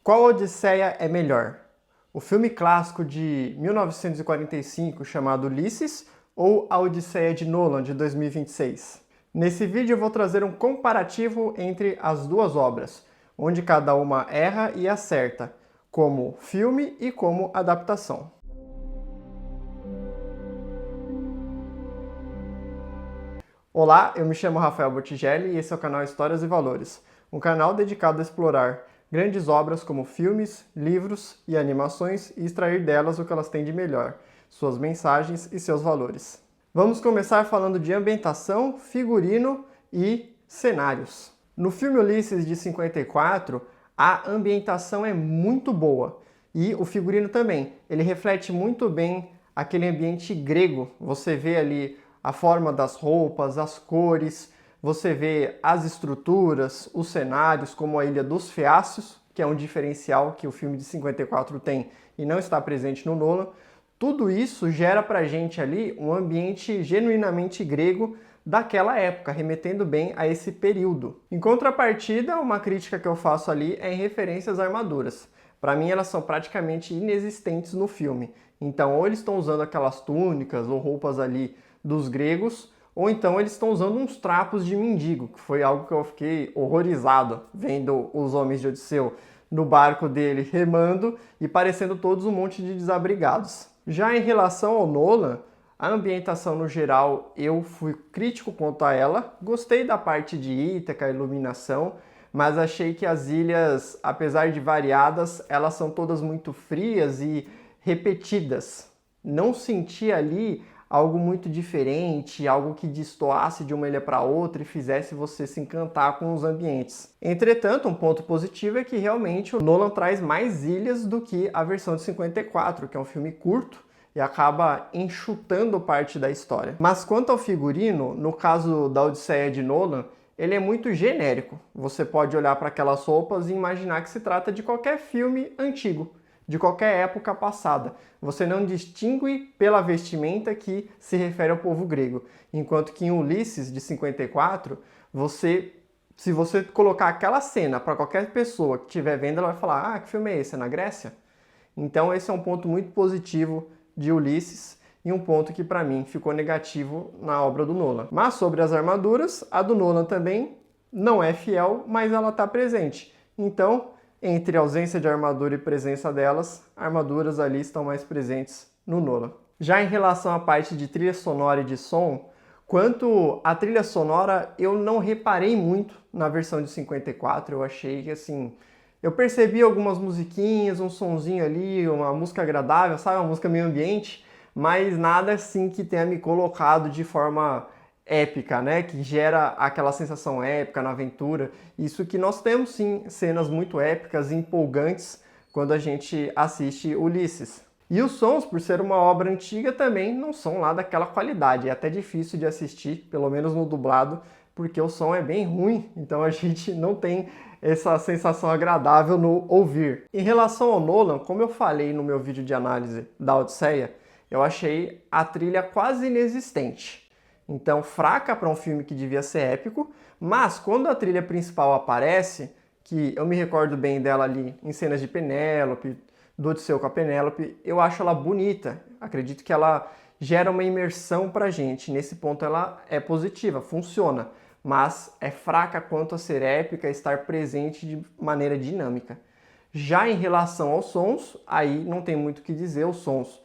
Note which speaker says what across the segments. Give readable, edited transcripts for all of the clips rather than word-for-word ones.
Speaker 1: Qual Odisseia é melhor? O filme clássico de 1945 chamado Ulisses ou A Odisseia de Nolan de 2026? Nesse vídeo eu vou trazer um comparativo entre as duas obras, onde cada uma erra e acerta, como filme e como adaptação. Olá, eu me chamo Rafael Bottigelli e esse é o canal Histórias e Valores, um canal dedicado a explorar grandes obras como filmes, livros e animações e extrair delas o que elas têm de melhor, suas mensagens e seus valores. Vamos começar falando de ambientação, figurino e cenários. No filme Ulisses de 54, a ambientação é muito boa e o figurino também. Ele reflete muito bem aquele ambiente grego. Você vê ali a forma das roupas, as cores, você vê as estruturas, os cenários, como a Ilha dos Feácios, que é um diferencial que o filme de 54 tem e não está presente no Nolan. Tudo isso gera pra gente ali um ambiente genuinamente grego daquela época, remetendo bem a esse período. Em contrapartida, uma crítica que eu faço ali é em referência às armaduras. Para mim, elas são praticamente inexistentes no filme. Então, ou eles estão usando aquelas túnicas ou roupas ali dos gregos, ou então eles estão usando uns trapos de mendigo, que foi algo que eu fiquei horrorizado vendo os homens de Odisseu no barco dele remando e parecendo todos um monte de desabrigados. Já em relação ao Nolan, a ambientação no geral eu fui crítico quanto a ela, gostei da parte de Ítaca, a iluminação, mas achei que as ilhas, apesar de variadas, elas são todas muito frias e repetidas. Não senti ali algo muito diferente, algo que destoasse de uma ilha para outra e fizesse você se encantar com os ambientes. Entretanto, um ponto positivo é que realmente o Nolan traz mais ilhas do que a versão de 54, que é um filme curto e acaba enxutando parte da história. Mas quanto ao figurino, no caso da Odisseia de Nolan, ele é muito genérico. Você pode olhar para aquelas roupas e imaginar que se trata de qualquer filme antigo, de qualquer época passada. Você não distingue pela vestimenta que se refere ao povo grego. Enquanto que em Ulisses, de 54, se você colocar aquela cena para qualquer pessoa que estiver vendo, ela vai falar: ah, que filme é esse? É na Grécia? Então esse é um ponto muito positivo de Ulisses e um ponto que para mim ficou negativo na obra do Nolan. Mas sobre as armaduras, a do Nolan também não é fiel, mas ela está presente. Então, entre ausência de armadura e presença delas, armaduras ali estão mais presentes no Nolan. Já em relação à parte de trilha sonora e de som, quanto à trilha sonora, eu não reparei muito na versão de 54, eu achei que assim, eu percebi algumas musiquinhas, um sonzinho ali, uma música agradável, sabe, uma música meio ambiente, mas nada assim que tenha me colocado de forma épica, né, que gera aquela sensação épica na aventura. Isso que nós temos sim cenas muito épicas e empolgantes quando a gente assiste Ulisses. E os sons, por ser uma obra antiga, também não são lá daquela qualidade. É até difícil de assistir, pelo menos no dublado, porque o som é bem ruim, então a gente não tem essa sensação agradável no ouvir. Em relação ao Nolan, como eu falei no meu vídeo de análise da Odisseia, eu achei a trilha quase inexistente. Então, fraca para um filme que devia ser épico, mas quando a trilha principal aparece, que eu me recordo bem dela ali em cenas de Penélope, do Odisseu com a Penélope, eu acho ela bonita. Acredito que ela gera uma imersão pra gente. Nesse ponto ela é positiva, funciona, mas é fraca quanto a ser épica e estar presente de maneira dinâmica. Já em relação aos sons, aí não tem muito o que dizer, os sons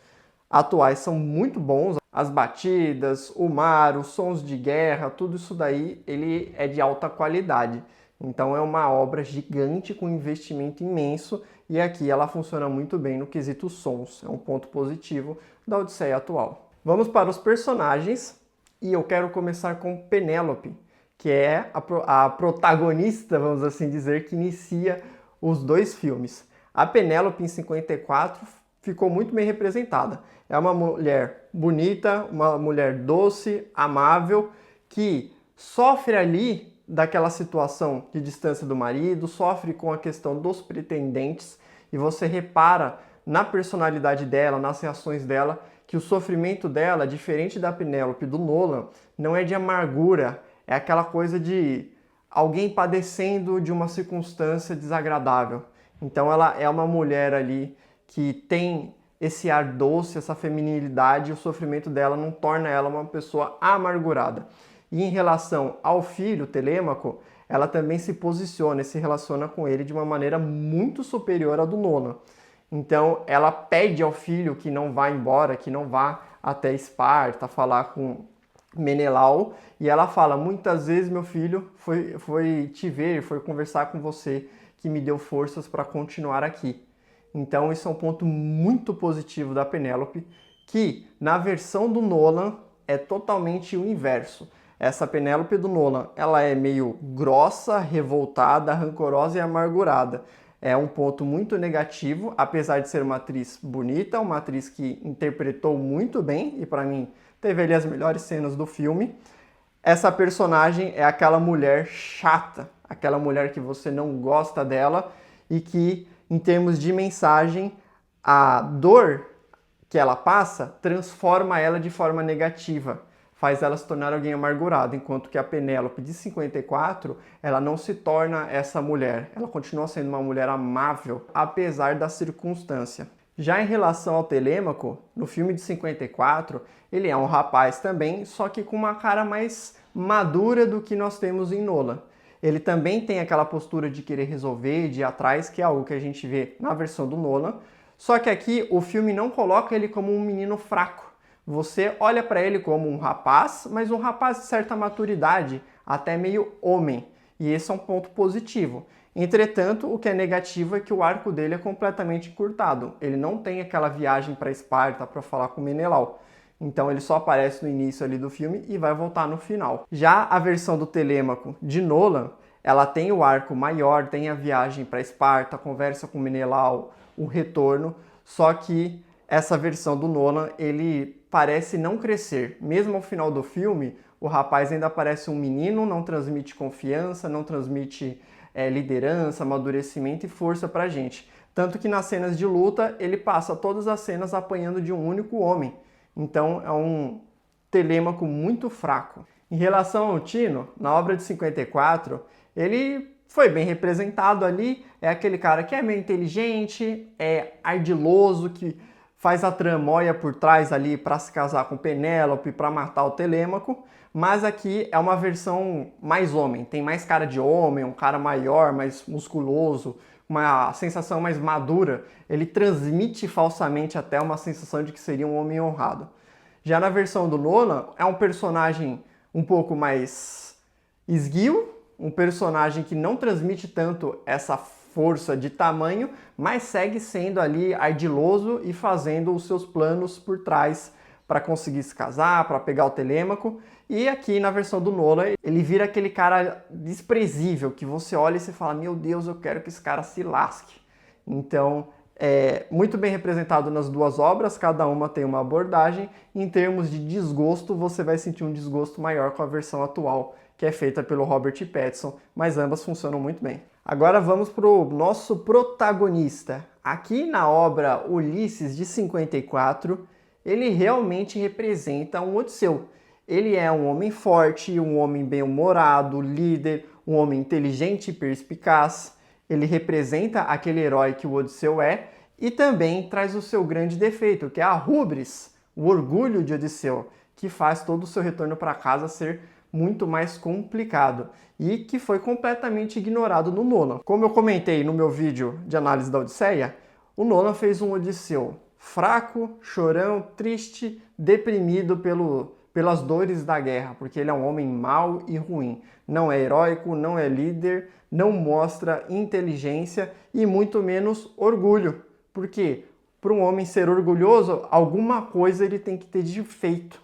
Speaker 1: atuais são muito bons, as batidas, o mar, os sons de guerra, tudo isso daí ele é de alta qualidade. Então é uma obra gigante com investimento imenso e aqui ela funciona muito bem no quesito sons, é um ponto positivo da Odisseia atual. Vamos para os personagens e eu quero começar com Penélope, que é a protagonista, vamos assim dizer, que inicia os dois filmes. A Penélope em 54 ficou muito bem representada. É uma mulher bonita, uma mulher doce, amável, que sofre ali daquela situação de distância do marido, sofre com a questão dos pretendentes, e você repara na personalidade dela, nas reações dela, que o sofrimento dela, diferente da Penélope do Nolan, não é de amargura, é aquela coisa de alguém padecendo de uma circunstância desagradável. Então ela é uma mulher ali que tem esse ar doce, essa feminilidade, e o sofrimento dela não torna ela uma pessoa amargurada. E em relação ao filho, Telêmaco, ela também se posiciona e se relaciona com ele de uma maneira muito superior à do Nolan. Então ela pede ao filho que não vá embora, que não vá até Esparta falar com Menelau, e ela fala: muitas vezes meu filho foi te ver, foi conversar com você, que me deu forças para continuar aqui. Então isso é um ponto muito positivo da Penélope, que na versão do Nolan é totalmente o inverso. Essa Penélope do Nolan, ela é meio grossa, revoltada, rancorosa e amargurada. É um ponto muito negativo, apesar de ser uma atriz bonita, uma atriz que interpretou muito bem, e para mim teve ali as melhores cenas do filme. Essa personagem é aquela mulher chata, aquela mulher que você não gosta dela e que, em termos de mensagem, a dor que ela passa transforma ela de forma negativa, faz ela se tornar alguém amargurado, enquanto que a Penélope de 54, ela não se torna essa mulher, ela continua sendo uma mulher amável, apesar da circunstância. Já em relação ao Telêmaco, no filme de 54, ele é um rapaz também, só que com uma cara mais madura do que nós temos em Nolan. Ele também tem aquela postura de querer resolver, de ir atrás, que é algo que a gente vê na versão do Nolan, só que aqui o filme não coloca ele como um menino fraco. Você olha para ele como um rapaz, mas um rapaz de certa maturidade, até meio homem, e esse é um ponto positivo. Entretanto, o que é negativo é que o arco dele é completamente encurtado. Ele não tem aquela viagem para Esparta para falar com Menelau. Então ele só aparece no início ali do filme e vai voltar no final. Já a versão do Telêmaco de Nolan, ela tem o arco maior, tem a viagem para Esparta, a conversa com Menelau, o retorno, só que essa versão do Nolan, ele parece não crescer. Mesmo ao final do filme, o rapaz ainda parece um menino, não transmite confiança, não transmite liderança, amadurecimento e força pra gente. Tanto que nas cenas de luta, ele passa todas as cenas apanhando de um único homem. Então é um Telêmaco muito fraco. Em relação ao Tino, na obra de 54, ele foi bem representado ali, é aquele cara que é meio inteligente, é ardiloso, que faz a tramóia por trás ali para se casar com Penélope, para matar o Telêmaco, mas aqui é uma versão mais homem, tem mais cara de homem, um cara maior, mais musculoso, uma sensação mais madura, ele transmite falsamente até uma sensação de que seria um homem honrado. Já na versão do Nolan, é um personagem um pouco mais esguio, um personagem que não transmite tanto essa força de tamanho, mas segue sendo ali ardiloso e fazendo os seus planos por trás para conseguir se casar, para pegar o Telêmaco. E aqui na versão do Nolan, ele vira aquele cara desprezível, que você olha e você fala: meu Deus, eu quero que esse cara se lasque. Então, é muito bem representado nas duas obras, cada uma tem uma abordagem. Em termos de desgosto, você vai sentir um desgosto maior com a versão atual, que é feita pelo Robert Pattinson, mas ambas funcionam muito bem. Agora vamos para o nosso protagonista. Aqui na obra Ulisses de 54, ele realmente representa um Odisseu. Ele é um homem forte, um homem bem-humorado, líder, um homem inteligente e perspicaz. Ele representa aquele herói que o Odisseu é e também traz o seu grande defeito, que é a hubris, o orgulho de Odisseu, que faz todo o seu retorno para casa ser muito mais complicado e que foi completamente ignorado no Nolan. Como eu comentei no meu vídeo de análise da Odisseia, o Nolan fez um Odisseu fraco, chorão, triste, deprimido pelas dores da guerra, porque ele é um homem mau e ruim. Não é heróico, não é líder, não mostra inteligência e muito menos orgulho. Porque para um homem ser orgulhoso, alguma coisa ele tem que ter de feito.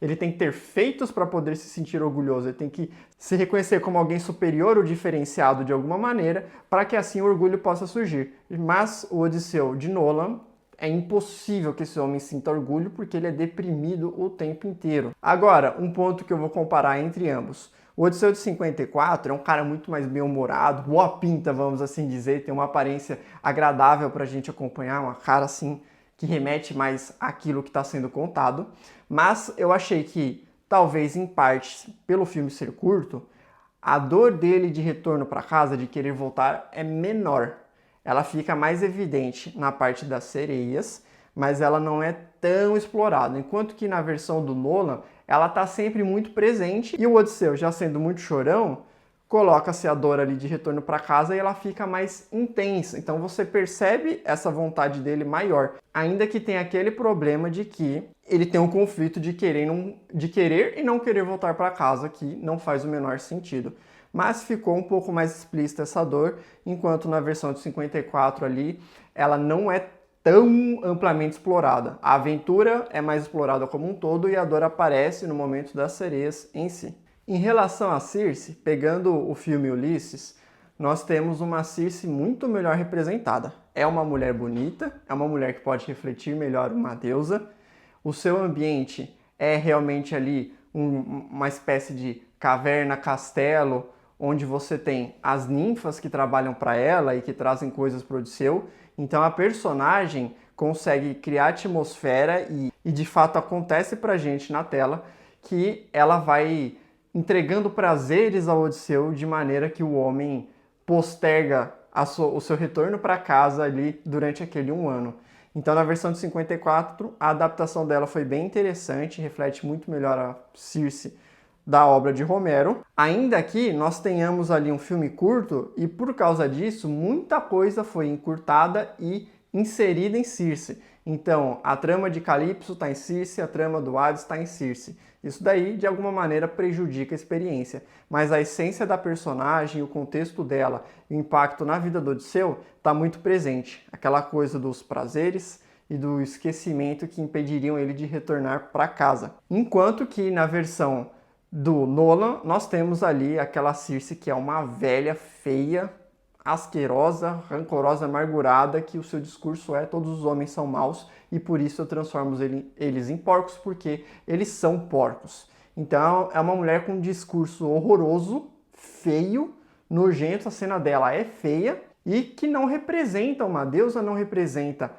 Speaker 1: Ele tem que ter feitos para poder se sentir orgulhoso, ele tem que se reconhecer como alguém superior ou diferenciado de alguma maneira, para que assim o orgulho possa surgir. Mas o Odisseu de Nolan, é impossível que esse homem sinta orgulho porque ele é deprimido o tempo inteiro. Agora, um ponto que eu vou comparar entre ambos. O Odisseu de 54 é um cara muito mais bem-humorado, boa pinta, vamos assim dizer, tem uma aparência agradável para a gente acompanhar, uma cara assim que remete mais àquilo que está sendo contado, mas eu achei que, talvez em parte, pelo filme ser curto, a dor dele de retorno para casa, de querer voltar, é menor. ela fica mais evidente na parte das sereias, mas ela não é tão explorada. Enquanto que na versão do Nolan, ela está sempre muito presente e o Odisseu, já sendo muito chorão, coloca-se a dor ali de retorno para casa e ela fica mais intensa. Então você percebe essa vontade dele maior. Ainda que tenha aquele problema de que ele tem um conflito de querer e não querer voltar para casa, que não faz o menor sentido. Mas ficou um pouco mais explícita essa dor, enquanto na versão de 54 ali, ela não é tão amplamente explorada. A aventura é mais explorada como um todo e a dor aparece no momento das sereias em si. Em relação a Circe, pegando o filme Ulisses, nós temos uma Circe muito melhor representada. É uma mulher bonita, é uma mulher que pode refletir melhor uma deusa. O seu ambiente é realmente ali uma espécie de caverna, castelo, onde você tem as ninfas que trabalham para ela e que trazem coisas para Odisseu. Então a personagem consegue criar atmosfera e de fato acontece para a gente na tela que ela vai entregando prazeres ao Odisseu de maneira que o homem posterga o seu retorno para casa ali durante aquele um ano. Então, na versão de 54, a adaptação dela foi bem interessante, reflete muito melhor a Circe da obra de Romero. Ainda que nós tenhamos ali um filme curto e, por causa disso, muita coisa foi encurtada e inserida em Circe. Então, a trama de Calypso está em Circe, a trama do Hades está em Circe. Isso daí, de alguma maneira, prejudica a experiência. Mas a essência da personagem, o contexto dela, o impacto na vida do Odisseu está muito presente. Aquela coisa dos prazeres e do esquecimento que impediriam ele de retornar para casa. Enquanto que na versão do Nolan, nós temos ali aquela Circe que é uma velha feia, asquerosa, rancorosa, amargurada, que o seu discurso é todos os homens são maus e por isso eu transformo eles em porcos, porque eles são porcos. Então é uma mulher com um discurso horroroso, feio, nojento, a cena dela é feia e que não representa uma deusa, não representa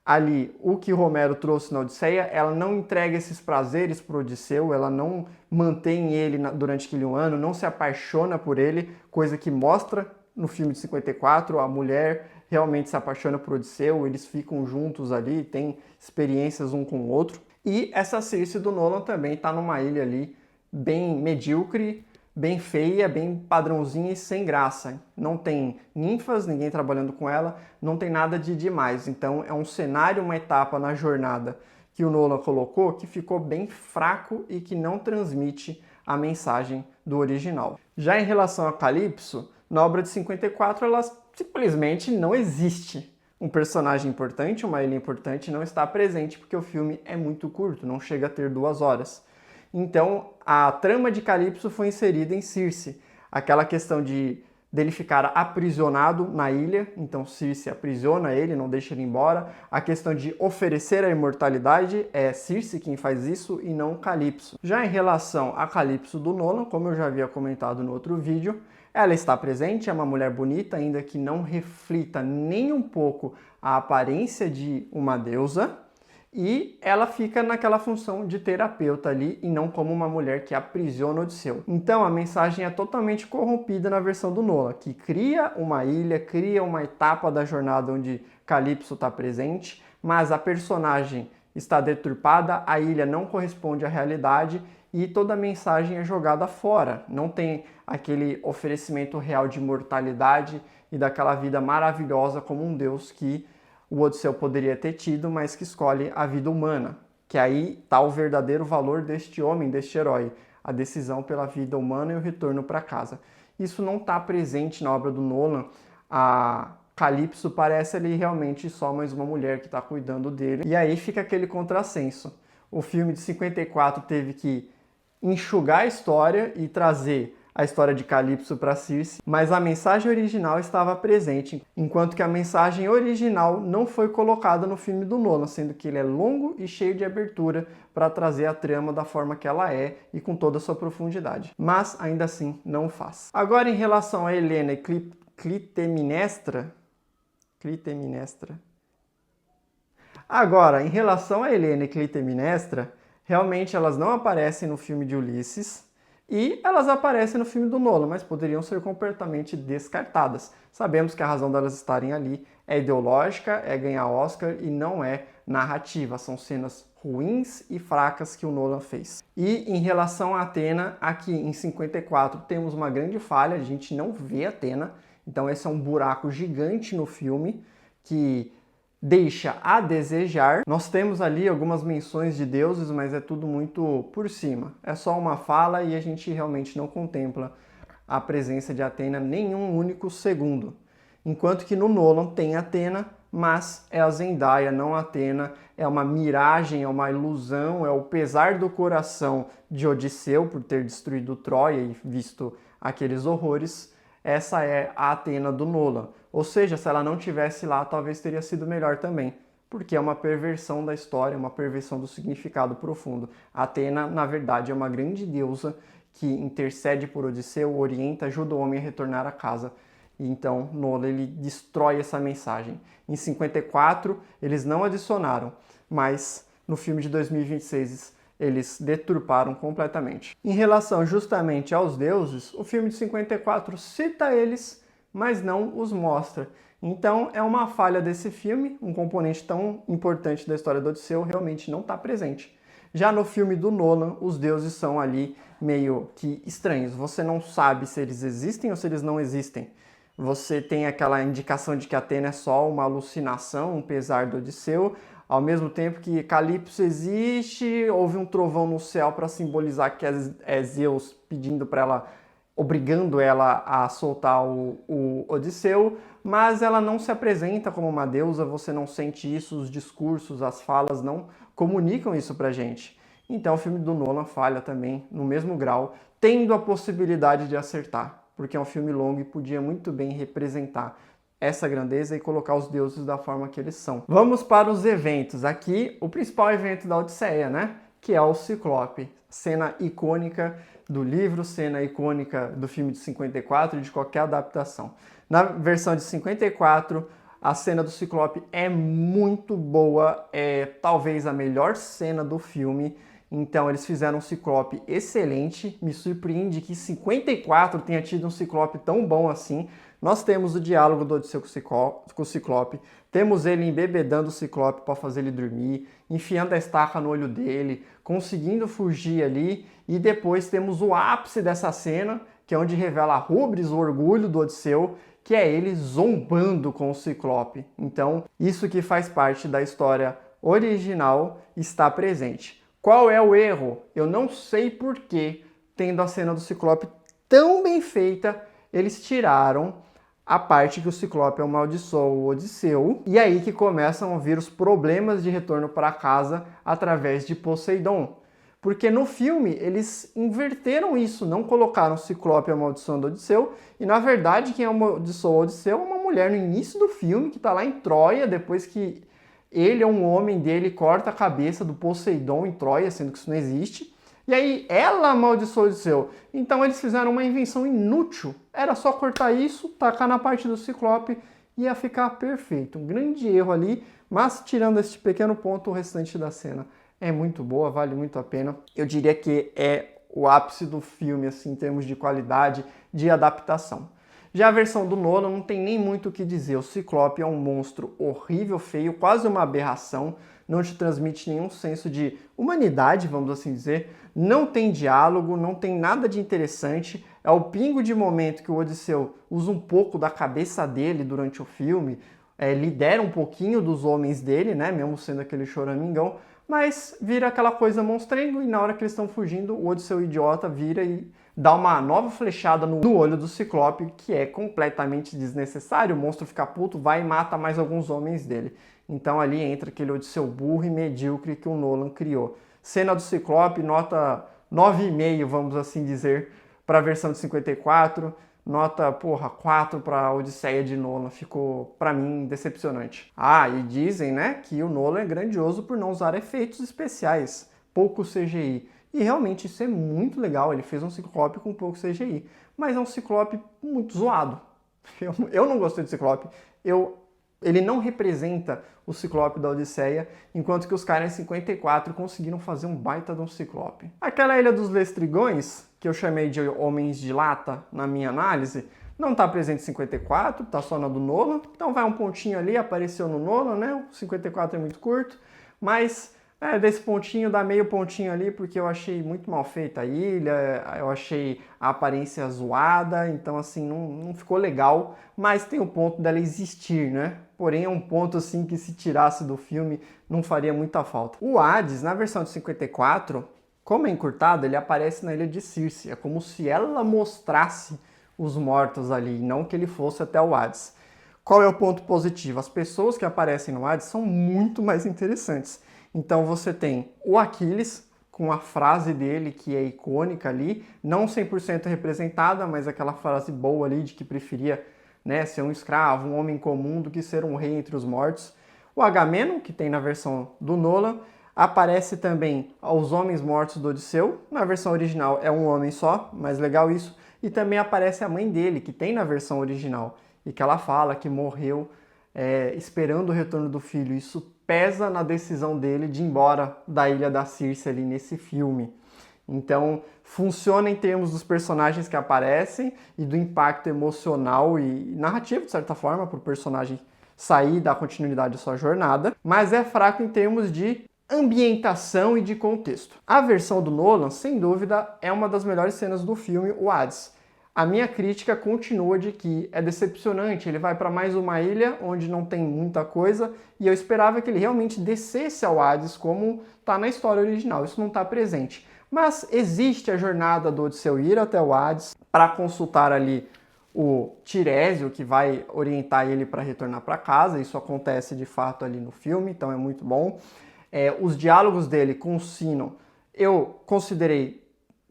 Speaker 1: ali o que Romero trouxe na Odisseia. Ela não entrega esses prazeres para o Odisseu, ela não mantém ele durante aquele um ano, não se apaixona por ele, coisa que mostra no filme de 54, a mulher realmente se apaixona por Odisseu, eles ficam juntos ali, têm experiências um com o outro. E essa Circe do Nolan também está numa ilha ali bem medíocre, bem feia, bem padrãozinha e sem graça. Não tem ninfas, ninguém trabalhando com ela, não tem nada de demais. Então é um cenário, uma etapa na jornada que o Nolan colocou que ficou bem fraco e que não transmite a mensagem do original. Já em relação a Calypso, na obra de 54, ela simplesmente não existe. Um personagem importante, uma ilha importante, não está presente porque o filme é muito curto, não chega a ter 2 horas. Então, a trama de Calypso foi inserida em Circe. Aquela questão dele ficar aprisionado na ilha, então Circe aprisiona ele, não deixa ele embora. A questão de oferecer a imortalidade é Circe quem faz isso e não Calypso. Já em relação a Calypso do Nolan, como eu já havia comentado no outro vídeo, ela está presente, é uma mulher bonita, ainda que não reflita nem um pouco a aparência de uma deusa, e ela fica naquela função de terapeuta ali e não como uma mulher que aprisiona Odisseu. Então a mensagem é totalmente corrompida na versão do Nolan, que cria uma ilha, cria uma etapa da jornada onde Calypso está presente, mas a personagem está deturpada, a ilha não corresponde à realidade e toda a mensagem é jogada fora. Não tem aquele oferecimento real de imortalidade e daquela vida maravilhosa como um deus que o Odisseu poderia ter tido, mas que escolhe a vida humana. Que aí está o verdadeiro valor deste homem, deste herói, a decisão pela vida humana e o retorno para casa. Isso não está presente na obra do Nolan. A Calypso parece ali realmente só mais uma mulher que está cuidando dele. E aí fica aquele contrassenso. O filme de 54 teve que enxugar a história e trazer a história de Calypso para Circe, mas a mensagem original estava presente, enquanto que a mensagem original não foi colocada no filme do Nolan, sendo que ele é longo e cheio de abertura para trazer a trama da forma que ela é e com toda a sua profundidade. Mas ainda assim não o faz. Agora em relação a Helena e Clitemnestra, Agora, em relação a Helena e Clitemnestra, realmente elas não aparecem no filme de Ulisses E elas aparecem no filme do Nolan, mas poderiam ser completamente descartadas. Sabemos que a razão delas estarem ali é ideológica, é ganhar Oscar e não é narrativa. São cenas ruins e fracas que o Nolan fez. E em relação a Athena, aqui em 54 temos uma grande falha, a gente não vê Athena. Então esse é um buraco gigante no filme que deixa a desejar. Nós temos ali algumas menções de deuses, mas é tudo muito por cima. É só uma fala e a gente realmente não contempla a presença de Atena nenhum único segundo. Enquanto que no Nolan tem Atena, mas é a Zendaya, não a Atena. É uma miragem, é uma ilusão, é o pesar do coração de Odisseu por ter destruído Troia e visto aqueles horrores. Essa é a Atena do Nolan. Ou seja, se ela não tivesse lá, talvez teria sido melhor também, porque é uma perversão da história, uma perversão do significado profundo. A Atena, na verdade, é uma grande deusa que intercede por Odisseu, orienta, ajuda o homem a retornar a casa. E então, Nolan ele destrói essa mensagem. Em 54, eles não adicionaram, mas no filme de 2026 eles deturparam completamente. Em relação justamente aos deuses, o filme de 54 cita eles, mas não os mostra. Então é uma falha desse filme, um componente tão importante da história do Odisseu realmente não está presente. Já no filme do Nolan, os deuses são ali meio que estranhos. Você não sabe se eles existem ou se eles não existem. Você tem aquela indicação de que Atena é só uma alucinação, um pesar do Odisseu, ao mesmo tempo que Calypso existe, houve um trovão no céu para simbolizar que é Zeus pedindo para ela, obrigando ela a soltar o Odisseu, mas ela não se apresenta como uma deusa, você não sente isso, os discursos, as falas não comunicam isso pra gente. Então o filme do Nolan falha também no mesmo grau, tendo a possibilidade de acertar, porque é um filme longo e podia muito bem representar essa grandeza e colocar os deuses da forma que eles são. Vamos para os eventos. Aqui, o principal evento da Odisseia, né? Que é o Ciclope. Cena icônica do livro, cena icônica do filme de 54 e de qualquer adaptação. Na versão de 54, a cena do Ciclope é muito boa, é talvez a melhor cena do filme. Então eles fizeram um Ciclope excelente. Me surpreende que 54 tenha tido um Ciclope tão bom assim. Nós temos o diálogo do Odisseu com o Ciclope, temos ele embebedando o Ciclope para fazer ele dormir, enfiando a estaca no olho dele, conseguindo fugir ali, e depois temos o ápice dessa cena, que é onde revela a rubris, o orgulho do Odisseu, que é ele zombando com o Ciclope. Então, isso que faz parte da história original está presente. Qual é o erro? Eu não sei por que, tendo a cena do Ciclope tão bem feita, eles tiraram a parte que o Ciclope amaldiçoa o Odisseu, e aí que começam a vir os problemas de retorno para casa através de Poseidon. Porque no filme eles inverteram isso, não colocaram o Ciclope amaldiçoando Odisseu, e na verdade quem amaldiçoou Odisseu é uma mulher no início do filme, que está lá em Troia, depois que ele é um homem dele, corta a cabeça do Poseidon em Troia, sendo que isso não existe. E aí ela amaldiçoou Odisseu. Então eles fizeram uma invenção inútil. Era só cortar isso, tacar na parte do Ciclope e ia ficar perfeito. Um grande erro ali, mas tirando este pequeno ponto, o restante da cena é muito boa, vale muito a pena. Eu diria que é o ápice do filme, assim, em termos de qualidade, de adaptação. Já a versão do Nolan não tem nem muito o que dizer. O Ciclope é um monstro horrível, feio, quase uma aberração. Não te transmite nenhum senso de humanidade, vamos assim dizer. Não tem diálogo, não tem nada de interessante. É o pingo de momento que o Odisseu usa um pouco da cabeça dele durante o filme, lidera um pouquinho dos homens dele, né, mesmo sendo aquele choramingão, mas vira aquela coisa monstrengo e na hora que eles estão fugindo, o Odisseu idiota vira e dá uma nova flechada no olho do Ciclope, que é completamente desnecessário. O monstro fica puto, vai e mata mais alguns homens dele. Então ali entra aquele Odisseu burro e medíocre que o Nolan criou. Cena do Ciclope, nota 9,5, vamos assim dizer, para a versão de 54. Nota, 4 para a Odisseia de Nolan. Ficou, para mim, decepcionante. Ah, e dizem, né, que o Nolan é grandioso por não usar efeitos especiais, pouco CGI. E realmente isso é muito legal, ele fez um Ciclope com pouco CGI. Mas é um Ciclope muito zoado. Eu não gostei do Ciclope. Eu Ele não representa o Ciclope da Odisseia, enquanto que os caras em 54 conseguiram fazer um baita de um Ciclope. Aquela Ilha dos Lestrigões, que eu chamei de Homens de Lata na minha análise, não está presente em 54, está só na do Nolan, então vai um pontinho ali, apareceu no Nolan, né? O 54 é muito curto, mas desse pontinho dá meio pontinho ali, porque eu achei muito mal feita a ilha, eu achei a aparência zoada, então assim, não ficou legal, mas tem o ponto dela existir, né? Porém é um ponto assim que se tirasse do filme não faria muita falta. O Hades, na versão de 54, como é encurtado, ele aparece na ilha de Circe, é como se ela mostrasse os mortos ali, não que ele fosse até o Hades. Qual é o ponto positivo? As pessoas que aparecem no Hades são muito mais interessantes. Então você tem o Aquiles, com a frase dele que é icônica ali, não 100% representada, mas aquela frase boa ali de que preferia, né, ser um escravo, um homem comum, do que ser um rei entre os mortos. O Agamenon, que tem na versão do Nolan, aparece também os homens mortos do Odisseu. Na versão original é um homem só, mas legal isso. E também aparece a mãe dele, que tem na versão original, e que ela fala que morreu esperando o retorno do filho. Isso pesa na decisão dele de ir embora da Ilha da Circe ali nesse filme. Então, funciona em termos dos personagens que aparecem e do impacto emocional e narrativo, de certa forma, para o personagem sair e dar continuidade à sua jornada, mas é fraco em termos de ambientação e de contexto. A versão do Nolan, sem dúvida, é uma das melhores cenas do filme, o Hades. A minha crítica continua de que é decepcionante, ele vai para mais uma ilha onde não tem muita coisa e eu esperava que ele realmente descesse ao Hades como está na história original, isso não está presente. Mas existe a jornada do Odisseu ir até o Hades para consultar ali o Tirésio, que vai orientar ele para retornar para casa, isso acontece de fato ali no filme, então é muito bom. Os diálogos dele com o Sinon, eu considerei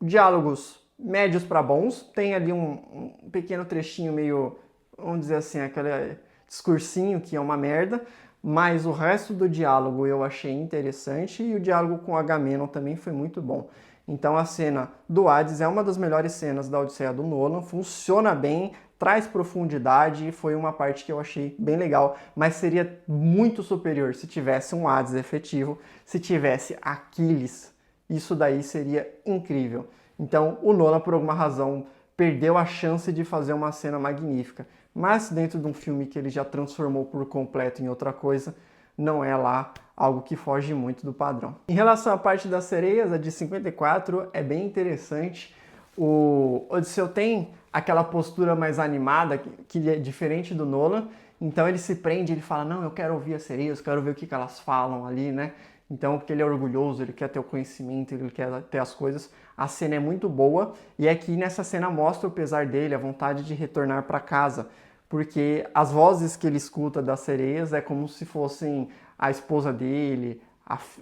Speaker 1: diálogos médios para bons, tem ali um pequeno trechinho meio, vamos dizer assim, aquele discursinho que é uma merda, mas o resto do diálogo eu achei interessante e o diálogo com Agamenon também foi muito bom. Então a cena do Hades é uma das melhores cenas da Odisseia do Nolan, funciona bem, traz profundidade e foi uma parte que eu achei bem legal, mas seria muito superior se tivesse um Hades efetivo, se tivesse Aquiles, isso daí seria incrível. Então o Nolan, por alguma razão, perdeu a chance de fazer uma cena magnífica, mas dentro de um filme que ele já transformou por completo em outra coisa, não é lá algo que foge muito do padrão. Em relação à parte das sereias, a de 54 é bem interessante. O Odisseu tem aquela postura mais animada, que é diferente do Nolan, então ele se prende, ele fala, não, eu quero ouvir as sereias, eu quero ver o que elas falam ali, né? Então, porque ele é orgulhoso, ele quer ter o conhecimento, ele quer ter as coisas. A cena é muito boa e aqui nessa cena mostra o pesar dele, a vontade de retornar para casa, porque as vozes que ele escuta das sereias é como se fossem a esposa dele,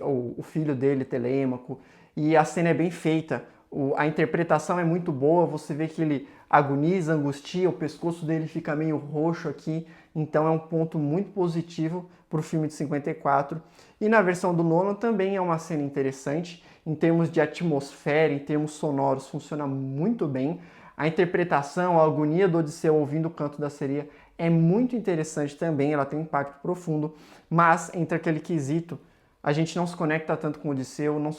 Speaker 1: o filho dele, Telêmaco, e a cena é bem feita. A interpretação é muito boa, você vê que ele agoniza, angustia, o pescoço dele fica meio roxo aqui, então é um ponto muito positivo para o filme de 54. E na versão do Nolan também é uma cena interessante, em termos de atmosfera, em termos sonoros, funciona muito bem. A interpretação, a agonia do Odisseu ouvindo o canto da sereia é muito interessante também, ela tem um impacto profundo, mas entre aquele quesito, a gente não se conecta tanto com o Odisseu, não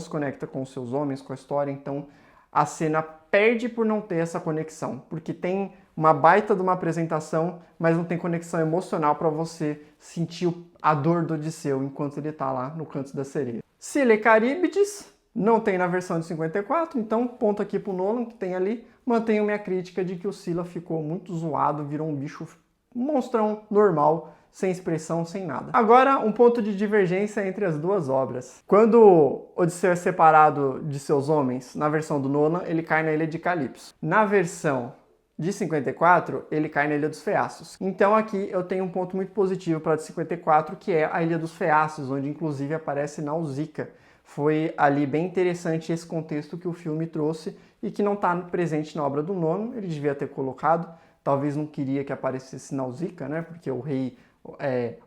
Speaker 1: se conecta com os seus homens, com a história, então a cena perde por não ter essa conexão, porque tem uma baita de uma apresentação, mas não tem conexão emocional para você sentir a dor do Odisseu enquanto ele está lá no canto da sereia. Scylla e Caríbides não tem na versão de 54, então ponto aqui pro Nolan, que tem ali. Mantenho minha crítica de que o Scylla ficou muito zoado, virou um bicho, um monstrão normal, sem expressão, sem nada. Agora, um ponto de divergência entre as duas obras. Quando Odisseu é separado de seus homens, na versão do Nolan, ele cai na Ilha de Calypso. Na versão de 54, ele cai na Ilha dos Feácios. Então aqui eu tenho um ponto muito positivo para a de 54, que é a Ilha dos Feácios, onde inclusive aparece Nausicaa. Foi ali bem interessante esse contexto que o filme trouxe e que não está presente na obra do Nolan, ele devia ter colocado, talvez não queria que aparecesse Nausicaa, né, porque o rei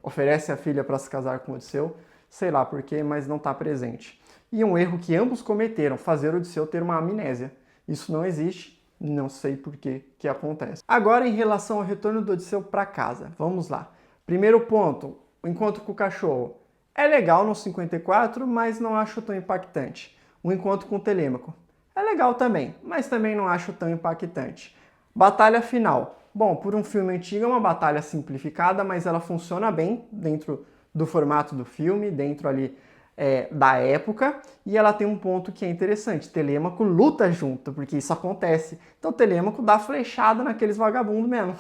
Speaker 1: oferece a filha para se casar com Odisseu, sei lá porquê, mas não está presente. E um erro que ambos cometeram, fazer Odisseu ter uma amnésia. Isso não existe, não sei por que acontece. Agora, em relação ao retorno do Odisseu para casa, vamos lá. Primeiro ponto, o encontro com o cachorro. É legal no 54, mas não acho tão impactante. O encontro com o Telêmaco. É legal também, mas também não acho tão impactante. Batalha final. Bom, por um filme antigo é uma batalha simplificada, mas ela funciona bem dentro do formato do filme, dentro ali da época, e ela tem um ponto que é interessante, Telêmaco luta junto, porque isso acontece. Então Telêmaco dá flechada naqueles vagabundos mesmo.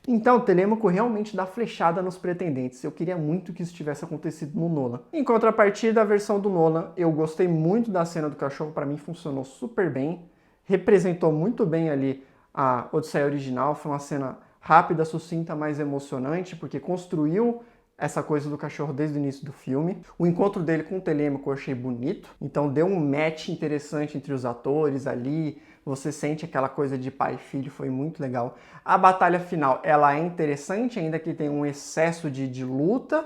Speaker 1: Então Telêmaco realmente dá flechada nos pretendentes. Eu queria muito que isso tivesse acontecido no Nolan. Em contrapartida, a versão do Nolan, eu gostei muito da cena do cachorro, para mim funcionou super bem, representou muito bem ali a Odisseia original, foi uma cena rápida, sucinta, mas emocionante, porque construiu essa coisa do cachorro desde o início do filme. O encontro dele com o Telêmaco eu achei bonito, então deu um match interessante entre os atores ali, você sente aquela coisa de pai e filho, foi muito legal. A batalha final, ela é interessante, ainda que tem um excesso de luta,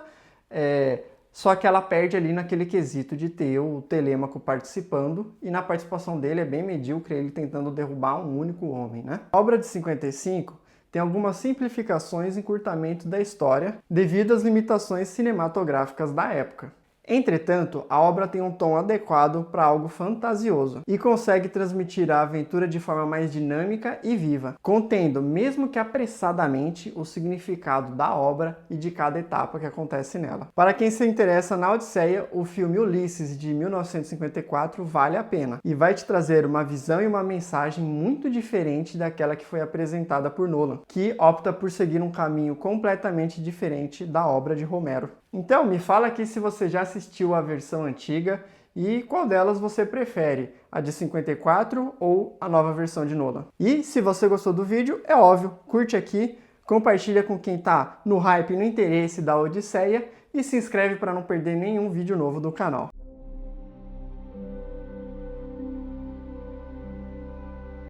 Speaker 1: só que ela perde ali naquele quesito de ter o Telêmaco participando, e na participação dele é bem medíocre, ele tentando derrubar um único homem, né? A obra de 55 tem algumas simplificações e encurtamento da história devido às limitações cinematográficas da época. Entretanto, a obra tem um tom adequado para algo fantasioso e consegue transmitir a aventura de forma mais dinâmica e viva, contendo, mesmo que apressadamente, o significado da obra e de cada etapa que acontece nela. Para quem se interessa na Odisseia, o filme Ulisses de 1954 vale a pena e vai te trazer uma visão e uma mensagem muito diferente daquela que foi apresentada por Nolan, que opta por seguir um caminho completamente diferente da obra de Romero. Então, me fala aqui se você já assistiu a versão antiga e qual delas você prefere, a de 54 ou a nova versão de Nolan. E se você gostou do vídeo, é óbvio, curte aqui, compartilha com quem está no hype e no interesse da Odisseia e se inscreve para não perder nenhum vídeo novo do canal.